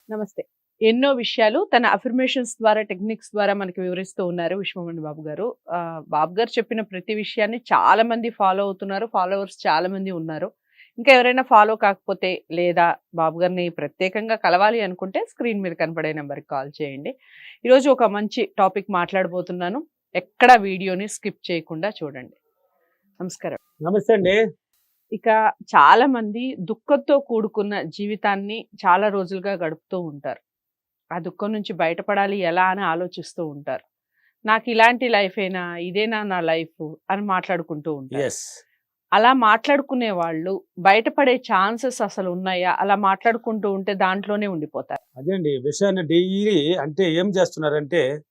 నమస్తే. ఎన్నో విషయాలు తన అఫర్మేషన్స్ ద్వారా, టెక్నిక్స్ ద్వారా మనకి వివరిస్తూ ఉన్నారు విశ్వమణి బాబు గారు. బాబు గారు చెప్పిన ప్రతి విషయాన్ని చాలా మంది ఫాలో అవుతున్నారు. ఫాలోవర్స్ చాలా మంది ఉన్నారు. ఇంకా ఎవరైనా ఫాలో కాకపోతే లేదా బాబు గారిని ప్రత్యేకంగా కలవాలి అనుకుంటే స్క్రీన్ మీద కనపడే నెంబర్‌కి కాల్ చేయండి. ఈరోజు ఒక మంచి టాపిక్ మాట్లాడబోతున్నాను. ఎక్కడ వీడియోని స్కిప్ చేయకుండా చూడండి. నమస్కారం. నమస్తే అండి. ఇక చాలా మంది దుఃఖంతో కూడుకున్న జీవితాన్ని చాలా రోజులుగా గడుపుతూ ఉంటారు. ఆ దుఃఖం నుంచి బయటపడాలి ఎలా అని ఆలోచిస్తూ ఉంటారు. నాకు ఇలాంటి లైఫేనా, ఇదేనా నా లైఫ్ అని మాట్లాడుకుంటూ ఉంటారు. యెస్. అలా మాట్లాడుకునే వాళ్ళు బయటపడే ఛాన్సెస్ అసలు ఉన్నాయా? అలా మాట్లాడుకుంటూ ఉంటే దాంట్లోనే ఉండిపోతారు. అదే అండి విషయాన్ని డైలీ అంటే ఏం చేస్తున్నారంటే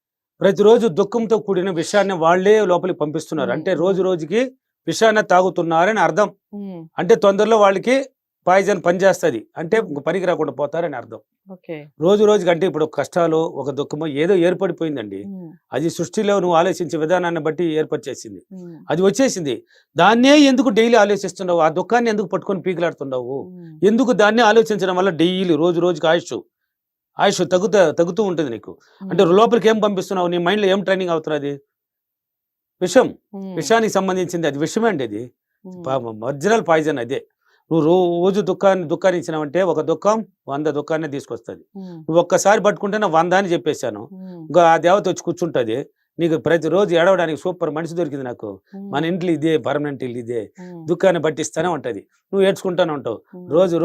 ప్రతిరోజు దుఃఖంతో కూడిన విషయాన్ని వాళ్ళే లోపలికి పంపిస్తున్నారు. అంటే రోజు రోజుకి విషయాన్ని తాగుతున్నారని అర్థం. హ్మ్. అంటే తొందరలో వాళ్ళకి పాయిజన్ పనిచేస్తుంది. అంటే పనికి రాకుండా పోతారని అర్థం. ఓకే. రోజు రోజుకి అంటే ఇప్పుడు కష్టాలు ఒక దుఃఖమో ఏదో ఏర్పడిపోయిందండి. హ్మ్. అది సృష్టిలో నువ్వు ఆలోచించే విధానాన్ని బట్టి ఏర్పరిచేసింది. హ్మ్. అది వచ్చేసింది. దాన్నే ఎందుకు డైలీ ఆలోచిస్తున్నావు? ఆ దుఃఖాన్ని ఎందుకు పట్టుకొని పీకిలాడుతున్నావు? హ్మ్. ఎందుకు దాన్ని ఆలోచించడం వల్ల డైలీ రోజు రోజుకి ఆయుష్ తగ్గుతూ ఉంటుంది నీకు. అంటే లోపలికి ఏం పంపిస్తున్నావు? నీ మైండ్లో ఏం ట్రైనింగ్ అవుతున్నది? విషం. హ్మ్. విషానికి సంబంధించింది అది విషమే అండి. అది హ్మ్. ఒరిజినల్ పాయిజన్ అదే. నువ్వు రోజు దుఃఖాన్ని ఇచ్చినావంటే ఒక దుఃఖం 100 దుఃఖాన్ని తీసుకొస్తుంది. హ్మ్. నువ్వు ఒక్కసారి పట్టుకుంటే నా 100 అని చెప్పేశాను. హ్మ్. ఇంకా ఆ దేవత వచ్చి కూర్చుంటుంది. నీకు ప్రతిరోజు ఏడవడానికి సూపర్ మనిషి దొరికింది నాకు. మన ఇంట్లో ఇదే పర్మనెంట్ ఇల్లు ఇదే. హ్మ్. దుఃఖాన్ని పట్టిస్తూనే ఉంటుంది. నువ్వు ఏడ్చుకుంటూనే ఉంటావు. హ్మ్. రోజు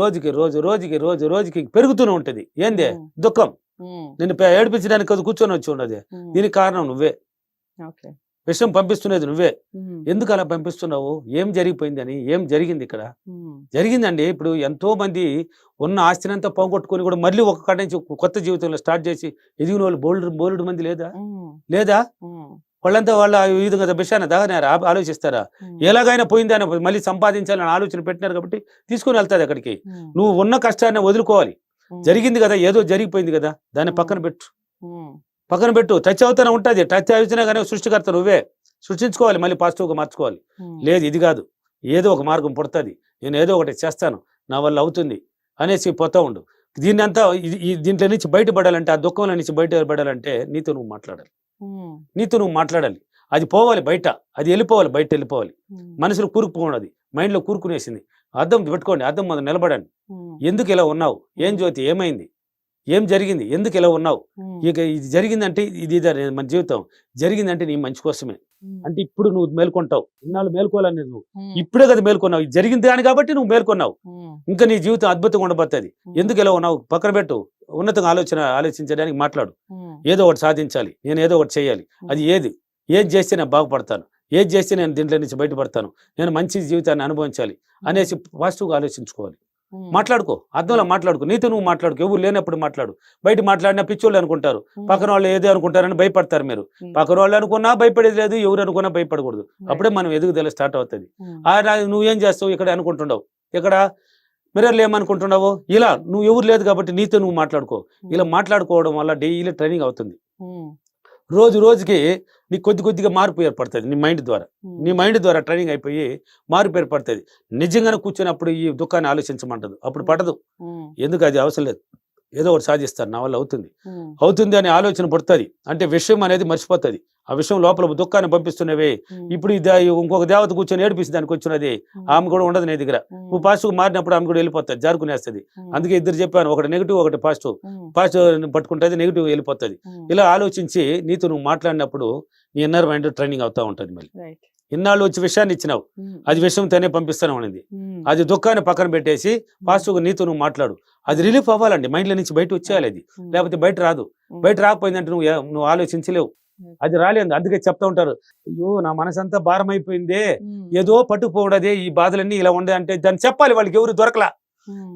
రోజుకి పెరుగుతూనే ఉంటుంది. ఏందే హ్మ్. దుఃఖం. హ్మ్. నిన్ను ఏడిపించడానికి అది కూర్చొని వచ్చి ఉండదు. హ్మ్. దీనికి కారణం నువ్వే. ఓకే. విషం పంపిస్తున్నది నువ్వే. హ్మ్. ఎందుకు అలా పంపిస్తున్నావు? ఏం జరిగిపోయిందని? ఏం జరిగింది ఇక్కడ? హ్మ్. జరిగిందండి. ఇప్పుడు ఎంతో మంది ఉన్న ఆస్తినంతా పోగొట్టుకొని కూడా మళ్ళీ ఒక కాడ నుంచి కొత్త జీవితంలో స్టార్ట్ చేసి ఎదిగిన వాళ్ళు బోలెడు మంది లేదా? హ్మ్. లేదా? హ్మ్. వాళ్ళంతా వాళ్ళ ఈ విధంగా విషయాన్ని దాగనారా? ఆలోచిస్తారా? హ్మ్. ఎలాగైనా పోయిందని మళ్ళీ సంపాదించాలని ఆలోచన పెట్టినారు కాబట్టి తీసుకొని వెళ్తాది అక్కడికి. హ్మ్. నువ్వు ఉన్న కష్టాన్ని వదులుకోవాలి. హ్మ్. జరిగింది కదా, ఏదో జరిగిపోయింది కదా, దాన్ని పక్కన పెట్టు. హ్మ్. పక్కన పెట్టు. టచ్ అవుతానే ఉంటుంది. టచ్ అవుతున్నా కానీ సృష్టికర్త నువ్వే. సృష్టించుకోవాలి, మళ్ళీ పాజిటివ్‌గా మార్చుకోవాలి. హ్మ్. లేదు ఇది కాదు, ఏదో ఒక మార్గం పుడతది. నేను ఏదో ఒకటి చేస్తాను. నా వల్ల అవుతుంది అనేసి పోతా ఉండు. దీన్నంతా దీంట్లో నుంచి బయటపడాలంటే, ఆ దుఃఖంలో నుంచి బయటపడాలంటే నీతో నువ్వు మాట్లాడాలి. హ్మ్. నీతో నువ్వు మాట్లాడాలి. అది పోవాలి బయట. అది వెళ్ళిపోవాలి, బయట వెళ్ళిపోవాలి. హ్మ్. మనసులో కూరుకుపోవడం, మైండ్‌లో కూరుకునేసింది. అద్దం పెట్టుకోండి. అద్దం ముందు నిలబడండి. హ్మ్. ఎందుకు ఇలా ఉన్నావు? ఏం జ్యోతి ఏమైంది? ఏం జరిగింది? ఎందుకు ఇలా ఉన్నావు? హ్మ్. ఇక ఇది జరిగిందంటే ఇదే మన జీవితం. జరిగిందంటే నీ మంచి కోసమే. హ్మ్. అంటే ఇప్పుడు నువ్వు మేల్కొంటావు. ఇన్నాళ్ళు మేల్కోవాలని నువ్వు. హ్మ్. ఇప్పుడే కదా మేల్కొన్నావు. ఇది జరిగింది దాని కాబట్టి నువ్వు మేల్కొన్నావు. హ్మ్. ఇంకా నీ జీవితం అద్భుతంగా ఉండబోతది. హ్మ్. ఎందుకు ఇలా ఉన్నావు? పక్కన పెట్టు. ఉన్నతంగా ఆలోచించడానికి మాట్లాడు. హ్మ్. ఏదో ఒకటి సాధించాలి. నేను ఏదో ఒకటి చేయాలి. అది ఏది? ఏది చేస్తే నేను బాగుపడతాను? ఏది చేస్తే నేను దీంట్లో నుంచి బయటపడతాను? నేను మంచి జీవితాన్ని అనుభవించాలి అనేసి పాజిటివ్‌గా ఆలోచించుకోవాలి. హ్మ్. మాట్లాడుకో. అద్దంలో మాట్లాడుకో. నీతో నువ్వు మాట్లాడుకో. ఎవరు లేనప్పుడు మాట్లాడు. బయట మాట్లాడినా పిచ్చోళ్ళు అనుకుంటారు. పక్కన వాళ్ళు ఏదో అనుకుంటారని భయపడతారు మీరు. పక్కన వాళ్ళు అనుకున్నా భయపడేది లేదు. ఎవరు అనుకున్నా భయపడకూడదు. అప్పుడే మనం ఎదుగుదల స్టార్ట్ అవుతుంది. నువ్వేం చేస్తావు ఇక్కడ అనుకుంటున్నావు? ఇక్కడ మిర్రర్‌లో ఏమనుకుంటున్నావు? ఇలా నువ్వు ఎవరు లేదు కాబట్టి నీతో నువ్వు మాట్లాడుకో. ఇలా మాట్లాడుకోవడం వల్ల డైలీ ట్రైనింగ్ అవుతుంది. రోజు రోజుకి నీకు కొద్దిగా మార్పు ఏర్పడుతుంది నీ మైండ్ ద్వారా. నీ మైండ్ ద్వారా ట్రైనింగ్ అయిపోయి మార్పు ఏర్పడుతుంది. నిజంగానే కూర్చున్నప్పుడు ఈ దుఃఖాన్ని ఆలోచించమంటదు. అప్పుడు పడదు. ఎందుకు? అది అవసరం లేదు. ఏదో ఒకటి సాధిస్తాను, నా వల్ల అవుతుంది అనే ఆలోచన పుడుతుంది. అంటే విషయం అనేది మర్చిపోతుంది. ఆ విషయం లోపల దుఃఖాన్ని పంపిస్తున్నవే. ఇప్పుడు ఇంకొక దేవత కూర్చొని ఏడిపిస్తుంది దానికి వచ్చినది. ఆమె కూడా ఉండదు నీ దగ్గర. నువ్వు పాజిటివ్ మారినప్పుడు ఆమె కూడా వెళ్ళిపోతుంది, జారుకునేస్తుంది. అందుకే ఇద్దరు చెప్పాను, ఒకటి నెగిటివ్ ఒకటి పాజిటివ్. పాజిటివ్ పట్టుకుంటుంది, నెగిటివ్ వెళ్ళిపోతుంది. ఇలా ఆలోచించి నీతో నువ్వు మాట్లాడినప్పుడు నీ ఇన్నర్ మైండ్ ట్రైనింగ్ అవుతా ఉంటుంది. మళ్ళీ ఇన్నాళ్ళు వచ్చి విషయాన్ని ఇచ్చినావు, అది విషయంతోనే పంపిస్తాను అనేది. అది దుఃఖాన్ని పక్కన పెట్టేసి పాజిటివ్గా నీతో నువ్వు మాట్లాడు. అది రిలీఫ్ అవ్వాలండి. మైండ్లో నుంచి బయట వచ్చేయాలి అది. లేకపోతే బయట రాదు. బయట రాకపోయిందంటే నువ్వు ఆలోచించలేవు. అది రాలేదు. అందుకే చెప్తా ఉంటారు, అయ్యో నా మనసంతా భారం అయిపోయిందే, ఏదో పట్టుకుపోవడదే, ఈ బాధలన్నీ ఇలా ఉండే అంటే దాన్ని చెప్పాలి. వాళ్ళకి ఎవరు దొరకలా,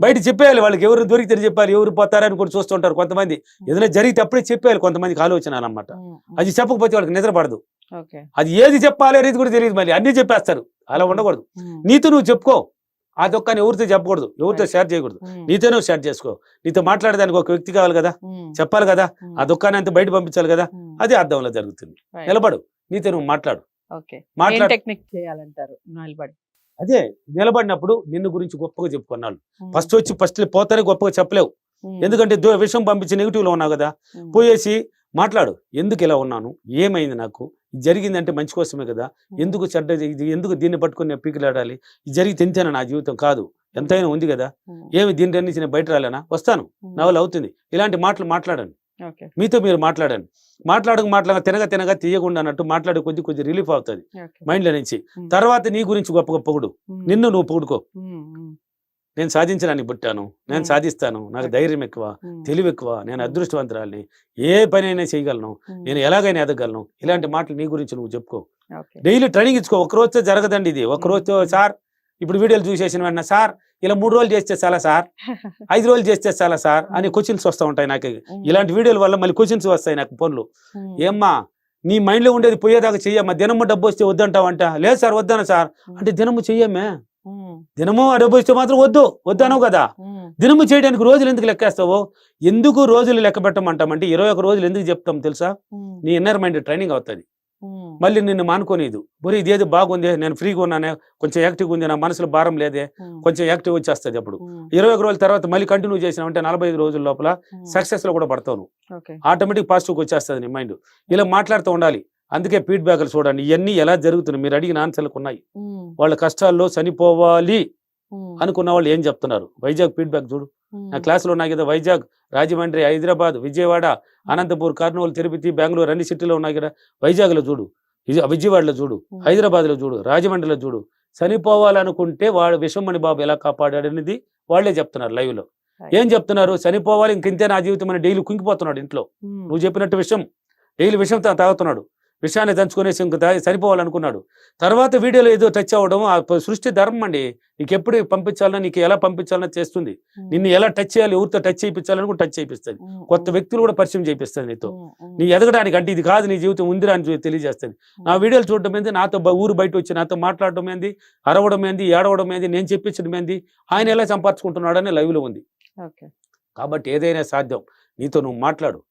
బయట చెప్పేయాలి. వాళ్ళకి ఎవరు దొరికితే చెప్పాలి. ఎవరు పోతారని కూడా చూస్తుంటారు కొంతమంది. ఏదైనా జరిగితే అప్పుడే చెప్పేయాలి కొంతమందికి ఆలోచన అన్నమాట. అది చెప్పకపోతే వాళ్ళకి నిద్ర పడదు. అది ఏది చెప్పాలి అనేది కూడా తెలియదు. మళ్ళీ అన్ని చెప్పేస్తారు. అలా ఉండకూడదు. నీతో నువ్వు చెప్పుకో. ఆ దుఃఖాన్ని ఎవరితో చెప్పకూడదు, ఎవరితో షేర్ చేయకూడదు. నీతో నువ్వు షేర్ చేసుకో. నీతో మాట్లాడడానికి ఒక వ్యక్తి కావాలి కదా, చెప్పాలి కదా, ఆ దుఃఖాన్ని అంతా బయట పంపించాలి కదా. అది అర్థంలో జరుగుతుంది. నిలబడు, నీతో నువ్వు మాట్లాడు. అదే నిలబడినప్పుడు నిన్ను గురించి గొప్పగా చెప్పుకున్నాళ్ళు. ఫస్ట్ పోతానే గొప్పగా చెప్పలేవు. ఎందుకంటే విషయం పంపించి నెగిటివ్లో ఉన్నావు కదా, పోయేసి మాట్లాడు. ఎందుకు ఇలా ఉన్నాను, ఏమైంది, నాకు ఇది జరిగిందంటే మంచి కోసమే కదా, ఎందుకు చెడ్డ ఇది, ఎందుకు దీన్ని పట్టుకొని నేను పీకిలాడాలి, ఇది జరిగితే ఎంతైనా నా జీవితం కాదు, ఎంతైనా ఉంది కదా, ఏమి దీని నుంచి నేను బయట రాలేనా, వస్తాను, నా వల్ల అవుతుంది. ఇలాంటి మాటలు మాట్లాడండి, మీతో మీరు మాట్లాడండి. మాట్లాడక తినగా తీయకుండా అన్నట్టు మాట్లాడే కొద్ది రిలీఫ్ అవుతుంది మైండ్లో నుంచి. తర్వాత నీ గురించి గొప్పగా పొగుడు, నిన్ను నువ్వు పొగుడుకో. నేను సాధించడానికి పుట్టాను, నేను సాధిస్తాను, నాకు ధైర్యం ఎక్కువ, తెలివి ఎక్కువ, నేను అదృష్టవంతురాలిని, ఏ పని అయినా చేయగలను, నేను ఎలాగైనా ఎదగలను. ఇలాంటి మాటలు నీ గురించి నువ్వు చెప్పుకో. డైలీ ట్రైనింగ్ ఇచ్చుకో. ఒక రోజుతో జరగదండి ఇది. ఒక రోజుతో సార్ ఇప్పుడు వీడియోలు చూసేసిన వెంటనే సార్ ఇలా 3 రోజులు చేస్తే చాలా సార్, 5 రోజులు చేస్తే చాలా సార్ అని క్వశ్చన్స్ వస్తూ ఉంటాయి నాకు. ఇలాంటి వీడియోల వల్ల మళ్ళీ క్వశ్చన్స్ వస్తాయి నాకు ఫోన్లు. ఏమ్మా నీ మైండ్లో ఉండేది పోయేదాకా చెయ్యమ్మా, దినము డబ్బు వస్తే వద్దంటావంట. లేదు సార్ వద్దాను సార్ అంటే దినము చెయ్యమ్మే, దినము డబ్బు ఇస్తే మాత్రం వద్దనవు కదా. దినము చేయడానికి రోజులు ఎందుకు లెక్కేస్తావు? ఎందుకు రోజులు లెక్క పెట్టమంటామంటే 21 రోజులు ఎందుకు చెప్తాం తెలుసా? నీ ఇన్నర్ మైండ్ ట్రైనింగ్ అవుతుంది. మళ్ళీ నిన్ను మానుకోనిదు. బొరి ఇదేది బాగుంది, నేను ఫ్రీగా ఉన్నానే, కొంచెం యాక్టివ్గా ఉంది, నా మనసులో భారం లేదే, కొంచెం యాక్టివ్ వచ్చేస్తుంది. అప్పుడు 21 రోజుల తర్వాత మళ్ళీ కంటిన్యూ చేసినామంటే 45 రోజుల లోపల సక్సెస్ లో కూడా పడతావు. ఆటోమేటిక్ పాజిటివ్గా వచ్చేస్తుంది నీ మైండ్. ఇలా మాట్లాడుతూ ఉండాలి. అందుకే ఫీడ్బ్యాక్లు చూడండి, ఇవన్నీ ఎలా జరుగుతున్నాయి. మీరు అడిగిన ఆన్సర్లకు ఉన్నాయి. వాళ్ళ కష్టాల్లో చనిపోవాలి అనుకున్న వాళ్ళు ఏం చెప్తున్నారు. వైజాగ్ ఫీడ్బ్యాక్ చూడు. నా క్లాసులో ఉన్నాయి కదా, వైజాగ్, రాజమండ్రి, హైదరాబాద్, విజయవాడ, అనంతపూర్, కర్నూలు, తిరుపతి, బెంగళూరు అన్ని సిటీలో ఉన్నాయి కదా. వైజాగ్లో చూడు, విజయవాడలో చూడు, హైదరాబాద్లో చూడు, రాజమండ్రిలో చూడు. చనిపోవాలనుకుంటే వాడు విశ్వమణి బాబు ఎలా కాపాడాడు అనేది వాళ్ళే చెప్తున్నారు లైవ్ లో. ఏం చెప్తున్నారు? చనిపోవాలి, ఇంకింతే నా జీవితం అని డైలీ కుంగిపోతున్నాడు ఇంట్లో. నువ్వు చెప్పినట్టు విషయం డైలీ విషయం తాగుతున్నాడు. విషయాన్ని దంచుకునేసి ఇంక సరిపోవాలనుకున్నాడు. తర్వాత వీడియోలో ఏదో టచ్ అవ్వడం ఆ సృష్టి ధర్మం అండి. నీకు ఎప్పుడు పంపించాలన్నా, నీకు ఎలా పంపించాలన్నా చేస్తుంది. నిన్ను ఎలా టచ్ చేయాలి, ఎవరితో టచ్ చేయించాలని కూడా టచ్ చేయిస్తుంది. కొత్త వ్యక్తులు కూడా పరిచయం చేయిస్తుంది నీతో. నీ ఎదగడానికి అంటే ఇది కాదు నీ జీవితం ఉందిరా అని తెలియజేస్తుంది. నా వీడియోలు చూడడం ఏంది, నాతో ఊరు బయట వచ్చి నాతో మాట్లాడడం ఏంది, అరవడం ఏంది, ఏడవడం ఏంది, నేను చెప్పించడం ఏంది, ఆయన ఎలా సంపాదించుకుంటున్నాడని లైవ్ లో ఉంది. కాబట్టి ఏదైనా సాధ్యం. నీతో నువ్వు మాట్లాడు,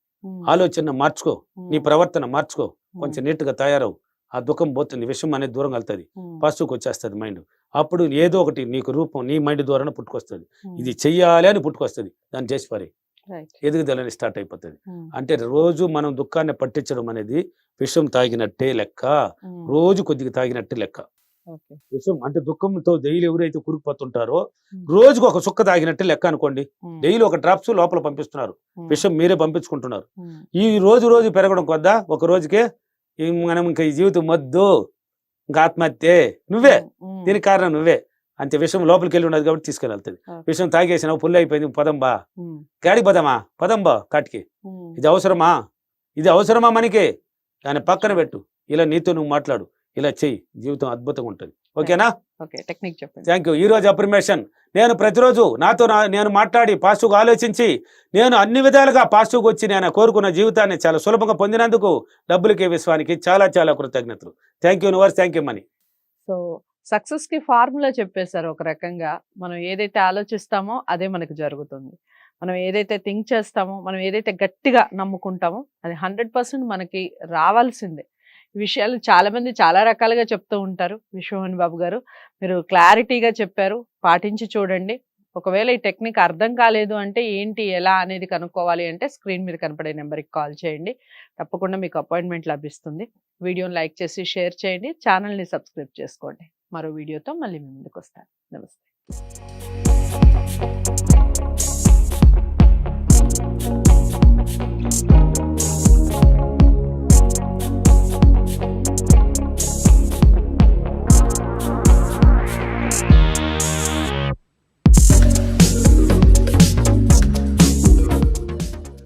ఆలోచన మార్చుకో, నీ ప్రవర్తన మార్చుకో, కొంచెం నీట్గా తయారవు. ఆ దుఃఖం పోతుంది, విషయం అనేది దూరం వెళ్తుంది, పాజిటివ్కి వచ్చేస్తుంది మైండ్. అప్పుడు ఏదో ఒకటి నీకు రూపం నీ మైండ్ ద్వారానే పుట్టుకొస్తుంది. ఇది చెయ్యాలి అని పుట్టుకొస్తుంది, దాన్ని చేసి పారి ఎదుగుదలని స్టార్ట్ అయిపోతుంది. అంటే రోజు మనం దుఃఖాన్ని పట్టించడం అనేది విషం తాగినట్టే లెక్క, రోజు కొద్దిగా తాగినట్టే లెక్క. విషం అంటే దుఃఖంతో డైలీ ఎవరైతే కురుకుపోతుంటారో రోజుకు ఒక చుక్క తాగినట్టే లెక్క అనుకోండి. డైలీ ఒక డ్రాప్స్ లోపల పంపిస్తున్నారు, విషం మీరే పంపించుకుంటున్నారు. ఈ రోజు పెరగడం కొద్దా ఒక రోజుకే మనం ఇంకా ఈ జీవితం వద్దు, ఇంకా ఆత్మహత్య నువ్వే, దీనికి కారణం నువ్వే అంతే. విషయం లోపలికి వెళ్ళి ఉన్నది కాబట్టి తీసుకెళ్ళి వెళ్తుంది. విషయం తాగేసినావు, పుల్లి అయిపోయింది, పదంబా గాడికి పదంబా కాటికి. ఇది అవసరమా మనకి, దాన్ని పక్కన పెట్టు. ఇలా నీతో నువ్వు మాట్లాడు, ఇలా చెయ్యి, జీవితం అద్భుతంగా ఉంటుంది. ఓకేనా? టెక్నిక్ చెప్పండి. Thank you. ఈ రోజు అఫర్మేషన్, నేను ప్రతిరోజు నేను మాట్లాడి పాజిటివ్గా ఆలోచించి నేను అన్ని విధాలుగా పాజిటివ్గా వచ్చి నేను కోరుకున్న జీవితాన్ని చాలా సులభంగా పొందినందుకు డబ్బులకే విశ్వానికి చాలా చాలా కృతజ్ఞతలు. Thank you universe, thank you money. So success కి ఫార్ములా చెప్పేశారు. ఒక రకంగా మనం ఏదైతే ఆలోచిస్తామో అదే మనకు జరుగుతుంది. మనం ఏదైతే థింక్ చేస్తామో, మనం ఏదైతే గట్టిగా నమ్ముకుంటామో అది 100% మనకి రావాల్సిందే. ఈ విషయాలు చాలా మంది చాలా రకాలుగా చెప్తూ ఉంటారు. విశ్వమణి బాబు గారు మీరు క్లారిటీగా చెప్పారు, పాటించి చూడండి. ఒకవేళ ఈ టెక్నిక్ అర్థం కాలేదు అంటే ఏంటి ఎలా అనేది కనుక్కోవాలి అంటే స్క్రీన్ మీద కనపడే నెంబర్కి కాల్ చేయండి, తప్పకుండా మీకు అపాయింట్మెంట్ లభిస్తుంది. వీడియోని లైక్ చేసి షేర్ చేయండి, ఛానల్ని సబ్స్క్రైబ్ చేసుకోండి. మరో వీడియోతో మళ్ళీ మీ ముందుకు వస్తాను. నమస్తే.